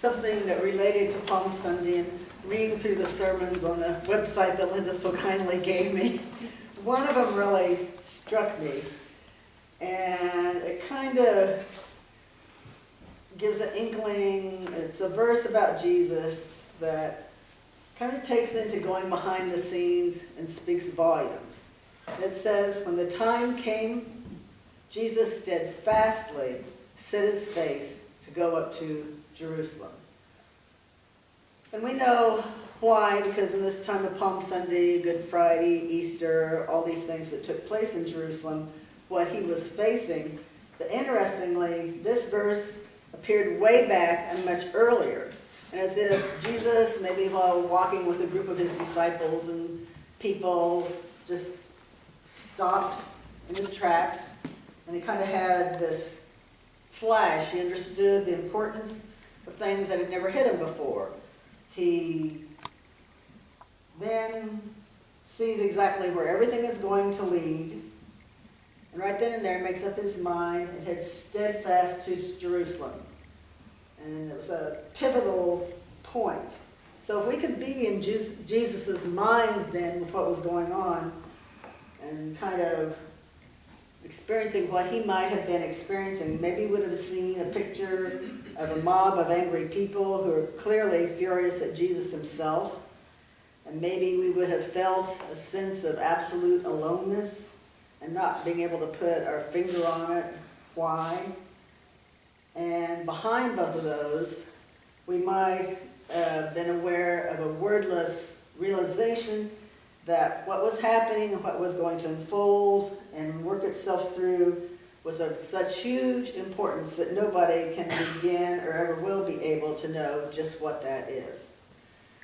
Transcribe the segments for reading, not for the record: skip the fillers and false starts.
something that related to Palm Sunday and reading through the sermons on the website that Linda so kindly gave me. One of them really struck me, and it kind of gives an inkling. It's a verse about Jesus that kind of takes into going behind the scenes and speaks volumes. It says, when the time came, Jesus steadfastly set his face to go up to Jerusalem. And we know why, because in this time of Palm Sunday, Good Friday, Easter, all these things that took place in Jerusalem, what he was facing. But interestingly, this verse appeared way back and much earlier. And as if Jesus, maybe while walking with a group of his disciples and people, just stopped in his tracks, and he kind of had this flash. He understood the importance of things that had never hit him before. He then sees exactly where everything is going to lead, and right then and there makes up his mind and heads steadfast to Jerusalem. And it was a pivotal point. So if we could be in Jesus' mind then with what was going on and kind of experiencing what he might have been experiencing, maybe we would have seen a picture of a mob of angry people who are clearly furious at Jesus himself. And maybe we would have felt a sense of absolute aloneness and not being able to put our finger on it. Why? And behind both of those, we might have been aware of a wordless realization that what was happening and what was going to unfold and work itself through was of such huge importance that nobody can begin or ever will be able to know just what that is.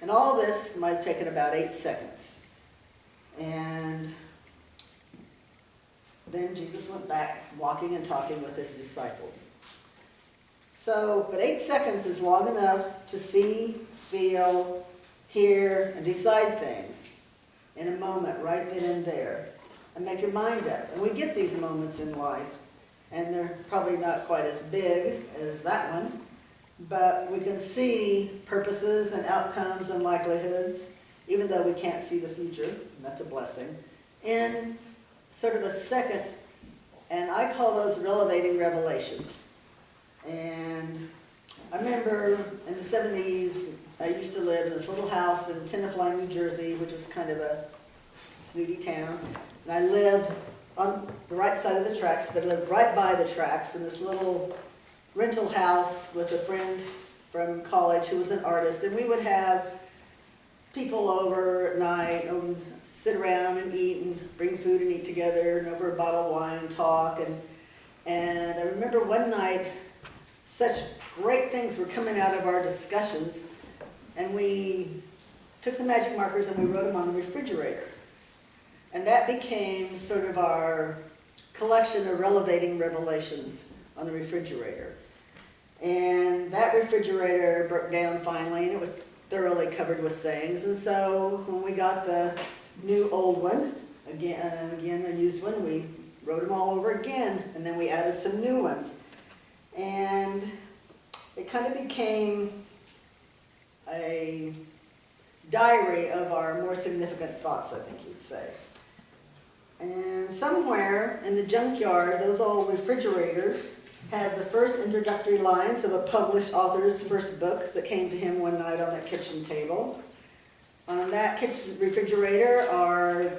And all this might have taken about 8 seconds. And then Jesus went back walking and talking with his disciples. So, but 8 seconds is long enough to see, feel, hear, and decide things in a moment, right then and there, and make your mind up. And we get these moments in life, and they're probably not quite as big as that one, but we can see purposes and outcomes and likelihoods, even though we can't see the future, and that's a blessing, in sort of a second, and I call those Reelevating Revelations. And I remember in the 70s, I used to live in this little house in Tenafly, New Jersey, which was kind of a snooty town. And I lived on the right side of the tracks, but I lived right by the tracks in this little rental house with a friend from college who was an artist. And we would have people over at night and sit around and eat and bring food and eat together and over a bottle of wine talk. And I remember one night, such great things were coming out of our discussions, and we took some magic markers and we wrote them on the refrigerator. And that became sort of our collection of Reelevating Revelations on the refrigerator. And that refrigerator broke down finally, and it was thoroughly covered with sayings. And so when we got the new old one, again and again, a used one, we wrote them all over again, and then we added some new ones. And it kind of became a diary of our more significant thoughts, I think you'd say. And somewhere in the junkyard, those old refrigerators have the first introductory lines of a published author's first book that came to him one night on that kitchen table. On that kitchen refrigerator are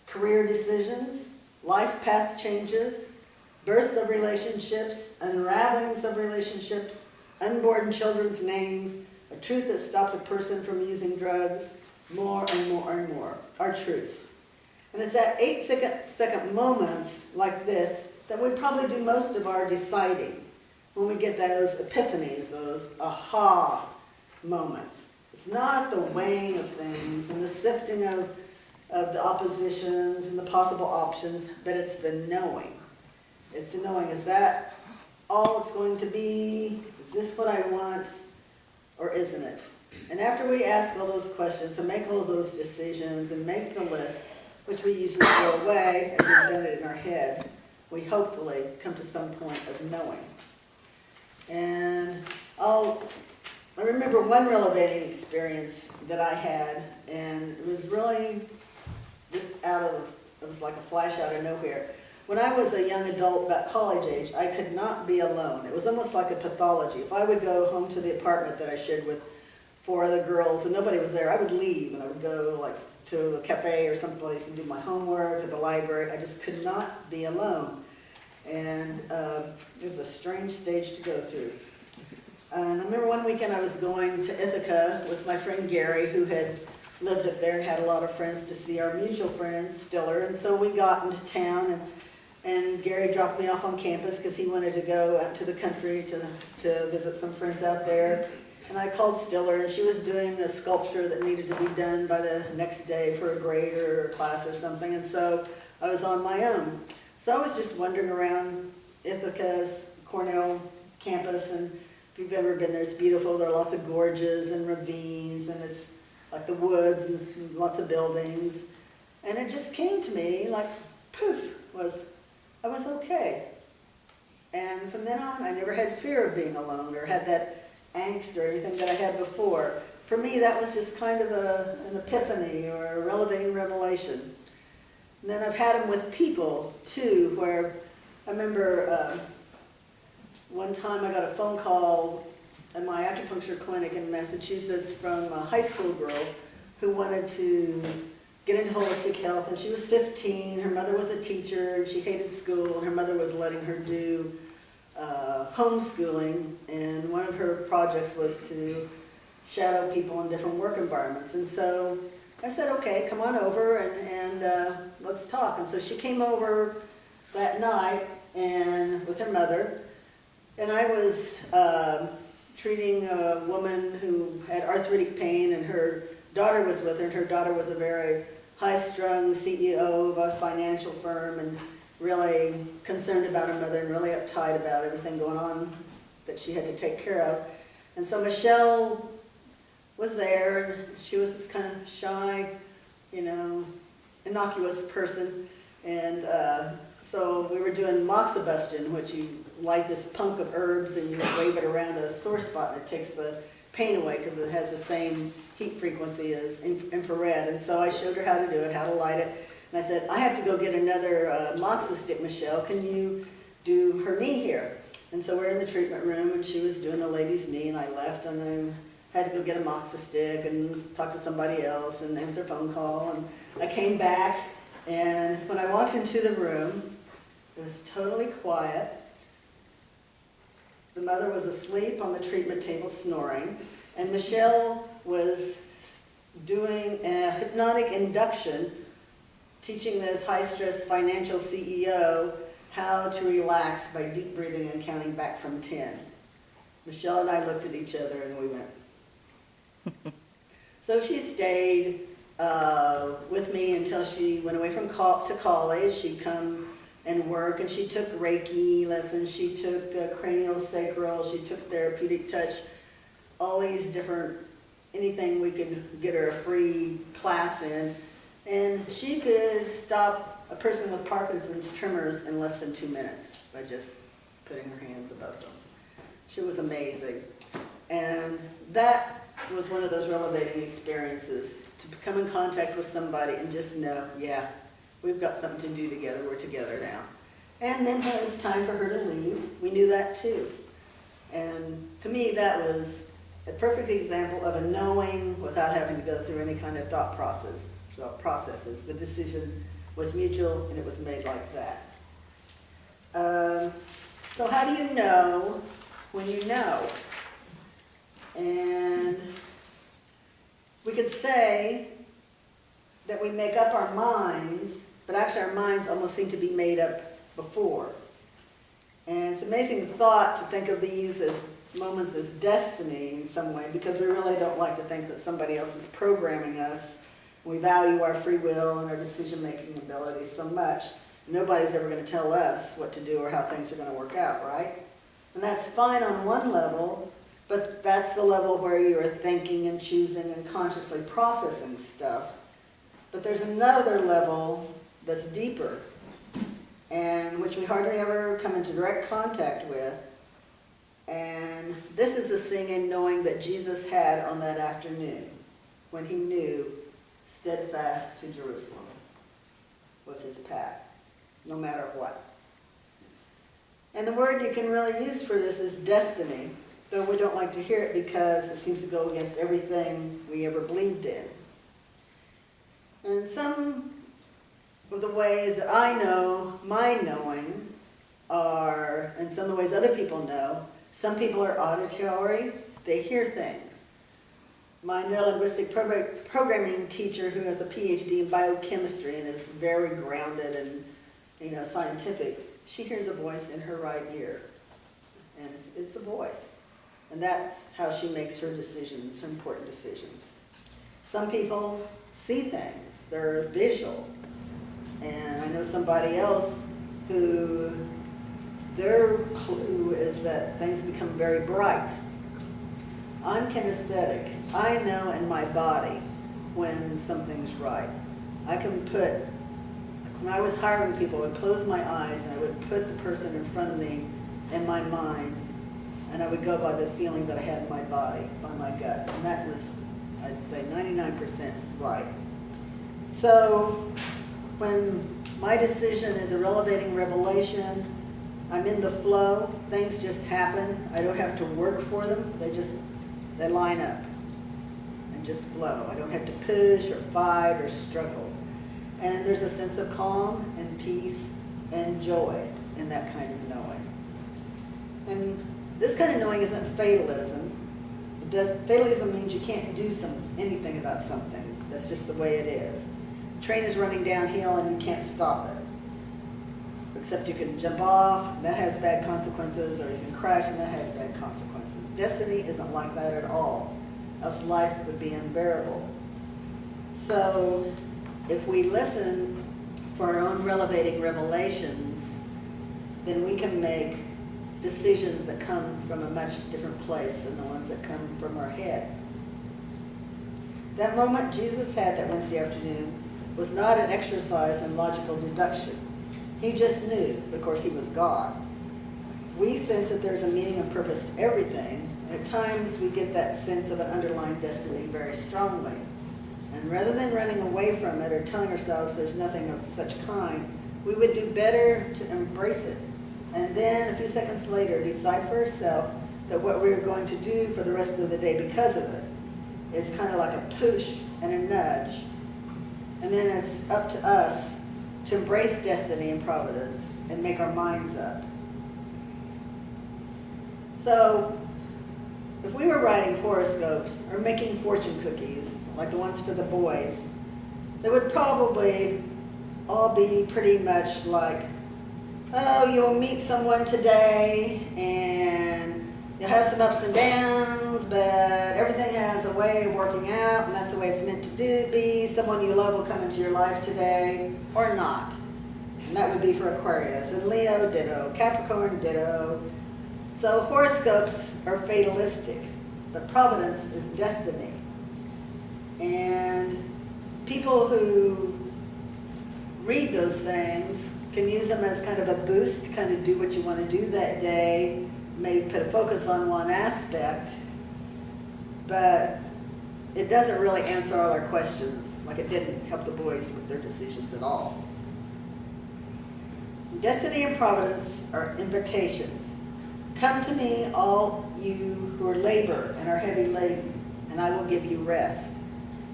career decisions, life path changes, births of relationships, unravelings of relationships, unborn children's names, a truth that stopped a person from using drugs, more and more and more, are truths. And it's at 8-second moments like this that we probably do most of our deciding, when we get those epiphanies, those aha moments. It's not the weighing of things and the sifting of the oppositions and the possible options, but it's the knowing. It's the knowing, is that all it's going to be? Is this what I want, or isn't it? And after we ask all those questions and make all those decisions and make the list, which we usually throw away as we've done it in our head, we hopefully come to some point of knowing. And I'll I remember one relevating experience that I had, and it was really just it was like a flash out of nowhere. When I was a young adult, about college age, I could not be alone. It was almost like a pathology. If I would go home to the apartment that I shared with 4 other girls and nobody was there, I would leave and I would go like to a cafe or someplace and do my homework at the library. I just could not be alone. And it was a strange stage to go through. And I remember one weekend I was going to Ithaca with my friend Gary, who had lived up there and had a lot of friends to see, our mutual friend Stiller. And so we got into town, and Gary dropped me off on campus because he wanted to go out to the country to visit some friends out there. And I called Stiller, and she was doing a sculpture that needed to be done by the next day for a grade or a class or something. And so I was on my own. So I was just wandering around Ithaca's Cornell campus, and if you've ever been there, it's beautiful. There are lots of gorges and ravines, and it's like the woods and lots of buildings. And it just came to me like, poof, I was okay. And from then on, I never had fear of being alone or had that angst or anything that I had before. For me, that was just kind of an epiphany or a relevating revelation. And then I've had them with people, too, where I remember one time I got a phone call at my acupuncture clinic in Massachusetts from a high school girl who wanted to get into holistic health, and she was 15. Her mother was a teacher, and she hated school, and her mother was letting her do homeschooling, and one of her projects was to shadow people in different work environments. And so I said, okay, come on over and let's talk. And so she came over that night and with her mother, and I was treating a woman who had arthritic pain, and her daughter was with her, and her daughter was a very high-strung CEO of a financial firm and really concerned about her mother and really uptight about everything going on that she had to take care of. And so Michelle was there. She was this kind of shy, innocuous person. And so we were doing moxibustion, which you light this punk of herbs and you wave it around a sore spot, and it takes the pain away because it has the same heat frequency as infrared. And so I showed her how to do it, how to light it. And I said, I have to go get another moxa stick, Michelle. Can you do her knee here? And so we're in the treatment room, and she was doing the lady's knee, and I left, and then had to go get a moxa stick and talk to somebody else and answer a phone call. And I came back, and when I walked into the room, it was totally quiet. The mother was asleep on the treatment table snoring, and Michelle was doing a hypnotic induction, teaching this high-stress financial CEO how to relax by deep breathing and counting back from 10. Michelle and I looked at each other and we went. So she stayed with me until she went away to college. She'd come and work, and she took Reiki lessons, she took cranial sacral, she took therapeutic touch, all these different, anything we could get her a free class in. And she could stop a person with Parkinson's tremors in less than 2 minutes by just putting her hands above them. She was amazing. And that was one of those relevating experiences, to come in contact with somebody and just know, yeah, we've got something to do together, we're together now. And then when it was time for her to leave, we knew that too. And to me, that was a perfect example of a knowing without having to go through any kind of thought processes. The decision was mutual, and it was made like that. So how do you know when you know? And we could say that we make up our minds, but actually our minds almost seem to be made up before. And it's an amazing thought to think of these as moments as destiny in some way, because we really don't like to think that somebody else is programming us. We value our free will and our decision-making abilities so much. Nobody's ever going to tell us what to do or how things are going to work out, right? And that's fine on one level, but that's the level where you're thinking and choosing and consciously processing stuff. But there's another level that's deeper, and which we hardly ever come into direct contact with, And this is the seeing and knowing that Jesus had on that afternoon when he knew steadfast to Jerusalem was his path, no matter what. And the word you can really use for this is destiny, though we don't like to hear it because it seems to go against everything we ever believed in. And some of the ways that I know my knowing are, and some of the ways other people know, some people are auditory, they hear things. My neurolinguistic programming teacher, who has a PhD in biochemistry and is very grounded and scientific, she hears a voice in her right ear. And it's a voice. And that's how she makes her decisions, her important decisions. Some people see things. They're visual. And I know somebody else who their clue is that things become very bright. I'm kinesthetic. I know in my body when something's right. When I was hiring people, I would close my eyes and I would put the person in front of me in my mind, and I would go by the feeling that I had in my body, by my gut. And that was, I'd say, 99% right. So when my decision is a relevating revelation, I'm in the flow, things just happen. I don't have to work for them, they line up and just flow. I don't have to push or fight or struggle. And there's a sense of calm and peace and joy in that kind of knowing. And this kind of knowing isn't fatalism. Fatalism means you can't do anything about something. That's just the way it is. The train is running downhill and you can't stop it. Except you can jump off, that has bad consequences, or you can crash and that has bad consequences. Destiny isn't like that at all, else life would be unbearable. So if we listen for our own relevating revelations, then we can make decisions that come from a much different place than the ones that come from our head. That moment Jesus had that Wednesday afternoon was not an exercise in logical deduction. He just knew, but of course he was God. We sense that there's a meaning and purpose to everything, and at times we get that sense of an underlying destiny very strongly. And rather than running away from it or telling ourselves there's nothing of such kind, we would do better to embrace it. And then a few seconds later, decide for ourselves that what we're going to do for the rest of the day because of it is kind of like a push and a nudge. And then it's up to us to embrace destiny and providence and make our minds up. So, if we were writing horoscopes or making fortune cookies, like the ones for the boys, they would probably all be pretty much like, oh, you'll meet someone today and you'll have some ups and downs, but everything has a way of working out, and that's the way it's meant to be. Someone you love will come into your life today, or not. And that would be for Aquarius. And Leo, ditto. Capricorn, ditto. So horoscopes are fatalistic, but providence is destiny. And people who read those things can use them as kind of a boost to kind of do what you want to do that day, maybe put a focus on one aspect, but it doesn't really answer all our questions, like it didn't help the boys with their decisions at all. Destiny and providence are invitations. Come to me, all you who are labor and are heavy laden, and I will give you rest.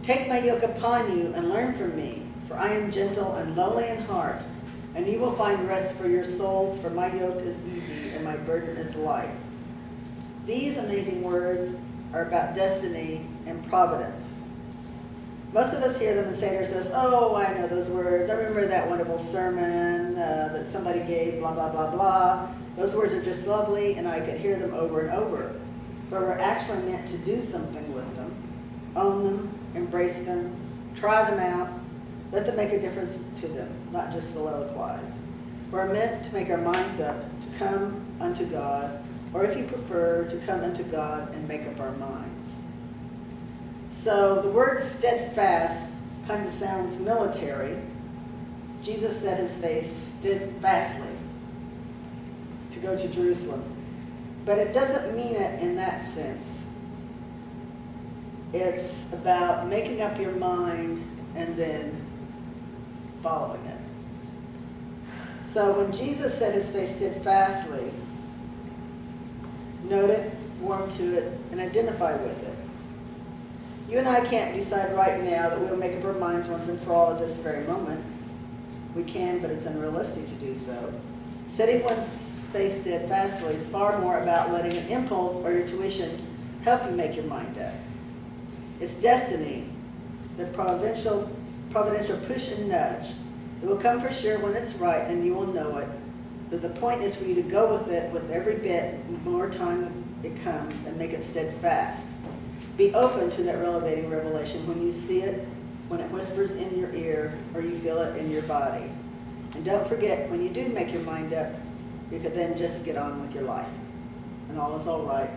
Take my yoke upon you and learn from me, for I am gentle and lowly in heart, and you will find rest for your souls, for my yoke is easy and my burden is light. These amazing words are about destiny and providence. Most of us hear them and say to ourselves, oh, I know those words. I remember that wonderful sermon that somebody gave, blah, blah, blah, blah. Those words are just lovely, and I could hear them over and over. But we're actually meant to do something with them, own them, embrace them, try them out, let them make a difference to them, not just soliloquize. We're meant to make our minds up to come unto God, or if you prefer, to come unto God and make up our minds. So the word steadfast kind of sounds military. Jesus set his face steadfastly to go to Jerusalem. But it doesn't mean it in that sense. It's about making up your mind and then following it. So when Jesus set his face steadfastly, note it, warm to it, and identify with it. You and I can't decide right now that we'll make up our minds once and for all at this very moment. We can, but it's unrealistic to do so. Setting one's face steadfastly is far more about letting an impulse or your intuition help you make your mind up. It's destiny, the providential push and nudge. It will come for sure when it's right and you will know it. But the point is for you to go with it with every bit more time it comes and make it steadfast. Be open to that relevating revelation when you see it, when it whispers in your ear, or you feel it in your body. And don't forget, when you do make your mind up, you can then just get on with your life. And all is all right.